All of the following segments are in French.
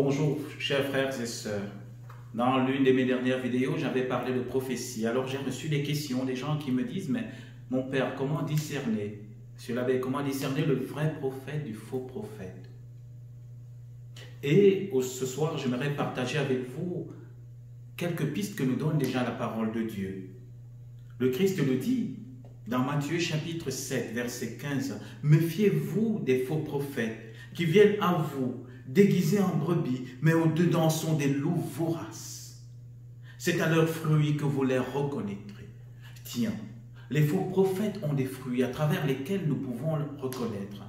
Bonjour, chers frères et sœurs. Dans l'une de mes dernières vidéos, j'avais parlé de prophétie. Alors j'ai reçu des questions des gens qui me disent « Mais mon père, comment discerner, Monsieur l'abbé, comment discerner le vrai prophète du faux prophète ?» Et ce soir, j'aimerais partager avec vous quelques pistes que nous donne déjà la parole de Dieu. Le Christ le dit dans Matthieu chapitre 7, verset 15, « Méfiez-vous des faux prophètes qui viennent à vous déguisés en brebis, mais au-dedans sont des loups voraces. C'est à leurs fruits que vous les reconnaîtrez. » Tiens, les faux prophètes ont des fruits à travers lesquels nous pouvons le reconnaître,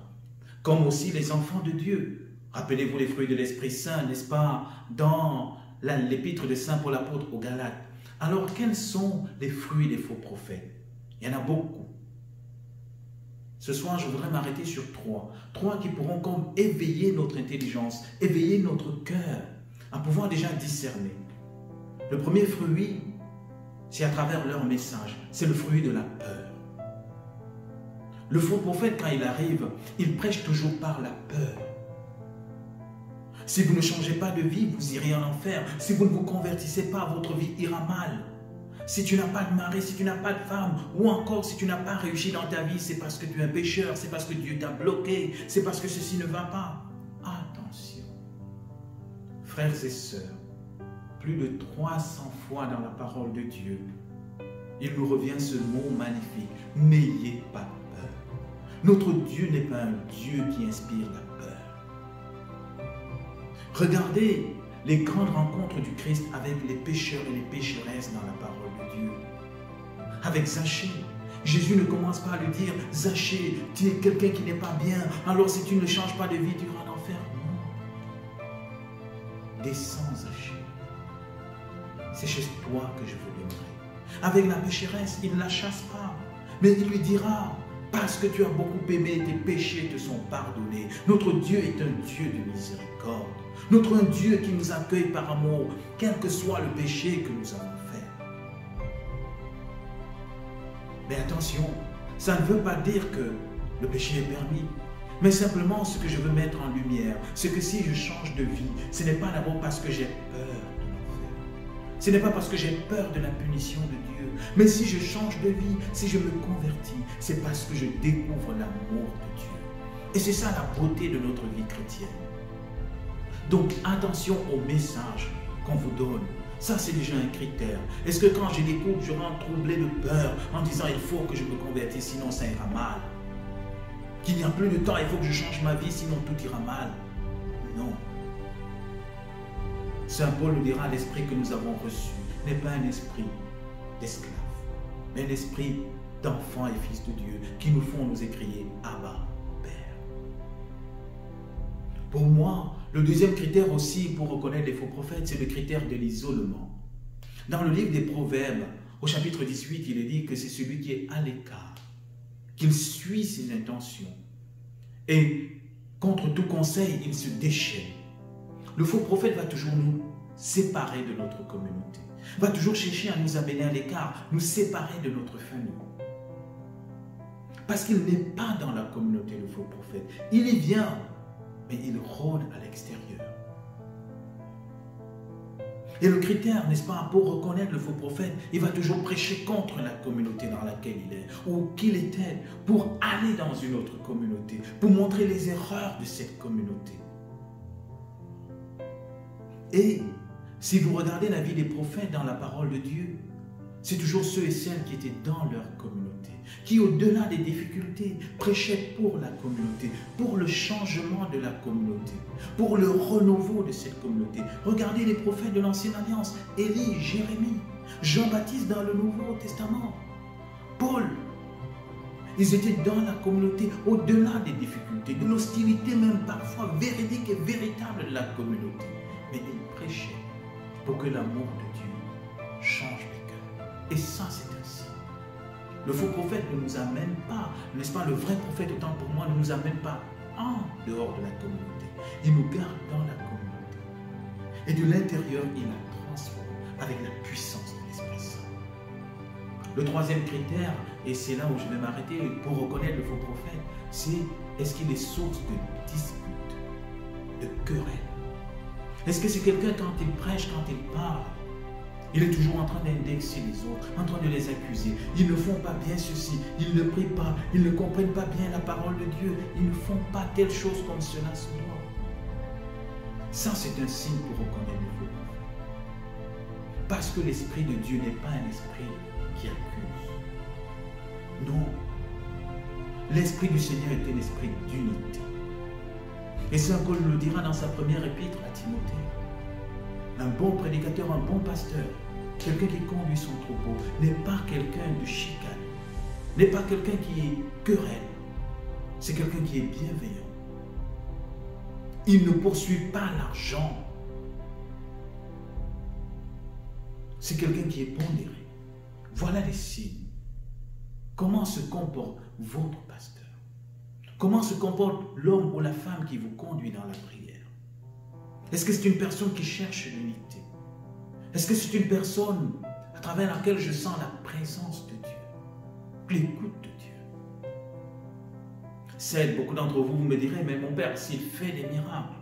comme aussi les enfants de Dieu. Rappelez-vous les fruits de l'Esprit Saint, n'est-ce pas, dans l'épître de Saint Paul apôtre aux Galates. Alors, quels sont les fruits des faux prophètes? Il y en a beaucoup. Ce soir, je voudrais m'arrêter sur trois qui pourront comme éveiller notre intelligence, éveiller notre cœur, à pouvoir déjà discerner. Le premier fruit, c'est à travers leur message, c'est le fruit de la peur. Le faux prophète, quand il arrive, il prêche toujours par la peur. Si vous ne changez pas de vie, vous irez en enfer. Si vous ne vous convertissez pas, votre vie ira mal. Si tu n'as pas de mari, si tu n'as pas de femme, ou encore si tu n'as pas réussi dans ta vie, c'est parce que tu es un pécheur, c'est parce que Dieu t'a bloqué, c'est parce que ceci ne va pas. Attention. Frères et sœurs, plus de 300 fois dans la parole de Dieu, il nous revient ce mot magnifique, n'ayez pas peur. Notre Dieu n'est pas un Dieu qui inspire la peur. Regardez les grandes rencontres du Christ avec les pécheurs et les pécheresses dans la parole de Dieu. Avec Zachée, Jésus ne commence pas à lui dire « Zachée, tu es quelqu'un qui n'est pas bien, alors si tu ne changes pas de vie, tu iras en enfer. » Non. Descends, Zachée. C'est chez toi que je veux demeurer. Avec la pécheresse, il ne la chasse pas, mais il lui dira « Parce que tu as beaucoup aimé, tes péchés te sont pardonnés. » Notre Dieu est un Dieu de miséricorde. Notre Dieu qui nous accueille par amour, quel que soit le péché que nous avons fait. Mais attention, ça ne veut pas dire que le péché est permis. Mais simplement, ce que je veux mettre en lumière, c'est que si je change de vie, ce n'est pas d'abord parce que j'ai peur de l'enfer. Ce n'est pas parce que j'ai peur de la punition de Dieu. Mais si je change de vie, si je me convertis, c'est parce que je découvre l'amour de Dieu. Et c'est ça la beauté de notre vie chrétienne. Donc, attention au message qu'on vous donne. Ça, c'est déjà un critère. Est-ce que quand je l'écoute, je rentre troublé de peur en disant « il faut que je me convertisse, sinon ça ira mal ». Qu'il n'y a plus de temps, il faut que je change ma vie, sinon tout ira mal. Non. Saint Paul nous dira, l'esprit que nous avons reçu n'est pas un esprit d'esclave, mais un esprit d'enfants et fils de Dieu qui nous font nous écrier « Abba, Père ». Pour moi, le deuxième critère aussi pour reconnaître les faux prophètes, c'est le critère de l'isolement. Dans le livre des Proverbes, au chapitre 18, il est dit que c'est celui qui est à l'écart, qu'il suit ses intentions. Et contre tout conseil, il se déchaîne. Le faux prophète va toujours nous séparer de notre communauté, va toujours chercher à nous amener à l'écart, nous séparer de notre famille. Parce qu'il n'est pas dans la communauté, le faux prophète. Il y vient, mais il rôde à l'extérieur. Et le critère, n'est-ce pas, pour reconnaître le faux prophète, il va toujours prêcher contre la communauté dans laquelle il est, ou qu'il était, pour aller dans une autre communauté, pour montrer les erreurs de cette communauté. Et si vous regardez la vie des prophètes dans la parole de Dieu, c'est toujours ceux et celles qui étaient dans leur communauté, qui au-delà des difficultés prêchaient pour la communauté, pour le changement de la communauté, pour le renouveau de cette communauté. Regardez les prophètes de l'Ancienne Alliance, Élie, Jérémie, Jean-Baptiste dans le Nouveau Testament, Paul. Ils étaient dans la communauté au-delà des difficultés, de l'hostilité même parfois véridique et véritable de la communauté. Mais ils prêchaient pour que l'amour de Dieu change les cœurs. Et ça, c'est ainsi. Le faux prophète ne nous amène pas, n'est-ce pas, le vrai prophète, autant pour moi, ne nous amène pas en dehors de la communauté. Il nous garde dans la communauté. Et de l'intérieur, il la transforme avec la puissance de l'Esprit Saint. Le troisième critère, et c'est là où je vais m'arrêter pour reconnaître le faux prophète, c'est est-ce qu'il est source de disputes, de querelles. Est-ce que c'est quelqu'un quand il prêche, quand il parle, il est toujours en train d'indexer les autres, en train de les accuser. Ils ne font pas bien ceci, ils ne prient pas, ils ne comprennent pas bien la parole de Dieu, ils ne font pas telle chose comme cela se doit. Ça, c'est un signe pour reconnaître le faux prophète. Parce que l'Esprit de Dieu n'est pas un esprit qui accuse. Non. L'Esprit du Seigneur est un esprit d'unité. Et Saint Paul le dira dans sa première épître à Timothée. Un bon prédicateur, un bon pasteur, quelqu'un qui conduit son troupeau, n'est pas quelqu'un de chicane, n'est pas quelqu'un qui est querelle, c'est quelqu'un qui est bienveillant. Il ne poursuit pas l'argent. C'est quelqu'un qui est pondéré. Voilà les signes. Comment se comporte votre pasteur? Comment se comporte l'homme ou la femme qui vous conduit dans la prière? Est-ce que c'est une personne qui cherche l'unité? Est-ce que c'est une personne à travers laquelle je sens la présence de Dieu, l'écoute de Dieu? Certes, beaucoup d'entre vous, vous me direz, mais mon Père, s'il fait des miracles,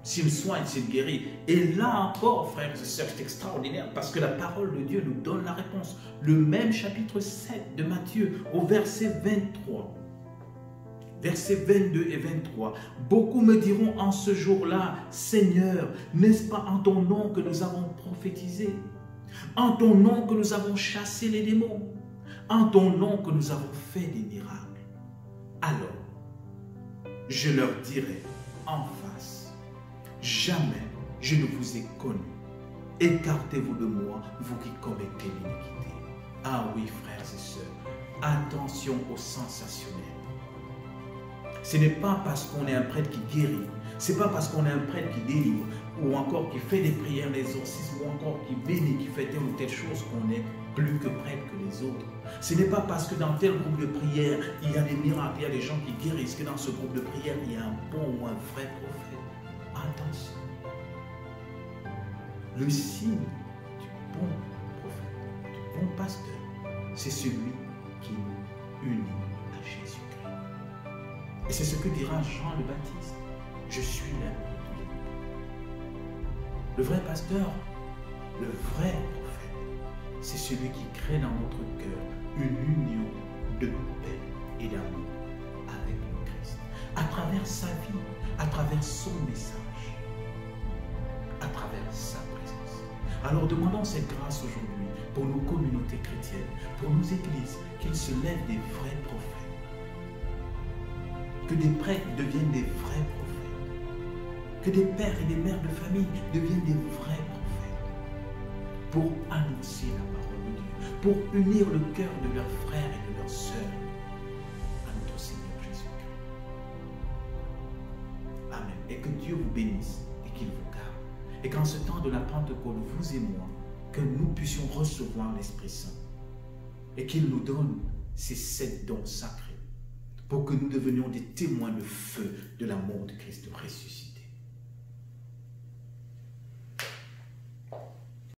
s'il soigne, s'il guérit, et là encore, frères et sœurs, c'est extraordinaire, parce que la parole de Dieu nous donne la réponse. Le même chapitre 7 de Matthieu, au verset 23. Versets 22 et 23. Beaucoup me diront en ce jour-là, Seigneur, n'est-ce pas en ton nom que nous avons prophétisé? En ton nom que nous avons chassé les démons? En ton nom que nous avons fait des miracles? Alors, je leur dirai en face, jamais je ne vous ai connu. Écartez-vous de moi, vous qui commettez l'iniquité. Ah oui, frères et sœurs, attention au sensationnel. Ce n'est pas parce qu'on est un prêtre qui guérit, ce n'est pas parce qu'on est un prêtre qui délivre, ou encore qui fait des prières, des exorcismes, ou encore qui bénit, qui fait telle ou telle chose qu'on est plus que prêtre que les autres. Ce n'est pas parce que dans tel groupe de prière, il y a des miracles, il y a des gens qui guérissent, que dans ce groupe de prière, il y a un bon ou un vrai prophète. Attention. Le signe du bon prophète, du bon pasteur, c'est celui qui nous unit à Jésus-Christ. Et c'est ce que dira Jean le Baptiste. Je suis l'agneau de Dieu. Le vrai pasteur, le vrai prophète, c'est celui qui crée dans notre cœur une union de paix et d'amour avec le Christ. À travers sa vie, à travers son message, à travers sa présence. Alors demandons cette grâce aujourd'hui pour nos communautés chrétiennes, pour nos églises, qu'il se lève des vrais prophètes. Que des prêtres deviennent des vrais prophètes. Que des pères et des mères de famille deviennent des vrais prophètes. Pour annoncer la parole de Dieu. Pour unir le cœur de leurs frères et de leurs sœurs à notre Seigneur Jésus-Christ. Amen. Et que Dieu vous bénisse et qu'il vous garde. Et qu'en ce temps de la Pentecôte, vous et moi, que nous puissions recevoir l'Esprit Saint. Et qu'il nous donne ces 7 dons sacrés. Pour que nous devenions des témoins de feu de l'amour de Christ ressuscité.